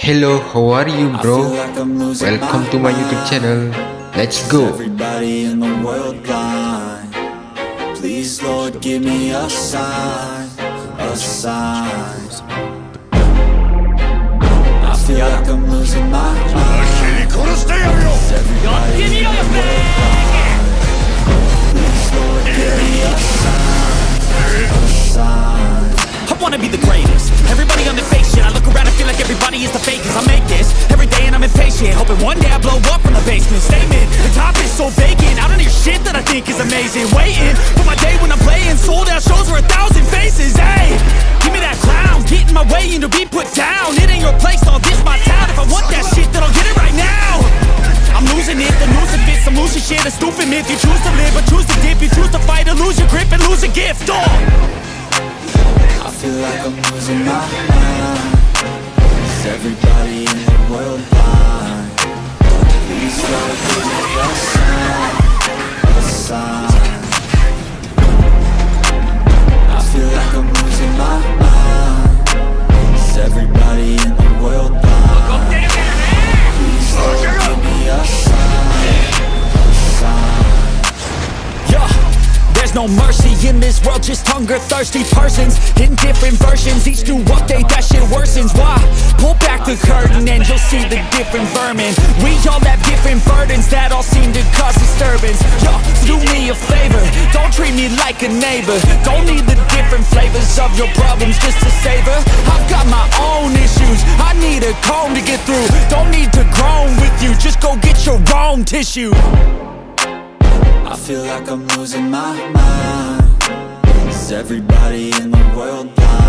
Hello, how are you, bro? Welcome to my YouTube channel. Let's go. Everybody in the world blind. Please, Lord, give me a sign, a sign. I feel like I'm losing my mind. Everybody in the world blind. Please, Lord, give me a sign. I wanna be the greatest. Everybody on the fake shit. I look around and feel like everybody is the fakest. I make this every day and I'm impatient, hoping one day I blow up from the basement. Statement, the top is so vacant. I don't hear shit that I think is amazing. Waiting for my day when I'm playing sold out shows for 1,000 faces. Hey, give me that crown, get in my way and to be put down. It ain't your place, I'll dish my town. If I want that shit, then I'll get it right now. I'm losing it, the noose it fits. I'm losing shit, a stupid myth. You choose to live or choose to dip. You choose to fight or lose your grip and lose a gift. I feel like I'm losing my mind. Is everybody in the world blind? Please, Lord, give me a sign, a sign. I feel like I'm losing my mind. Is everybody in the world blind? Please, Lord, give me a sign, a sign. Yeah. There's no mercy in this world, just hunger-thirsty persons in different versions. Each new update, that shit worsens. Why? Pull back the curtain and you'll see the different vermin. We all have different burdens that all seem to cause disturbance. Yo, do me a favor, don't treat me like a neighbor. Don't need the different flavors of your problems just to savor. I've got my own issues, I need a comb to get through. Don't need to groan with you, just go get your own tissue. I feel like I'm losing my mind. Is everybody in the world blind?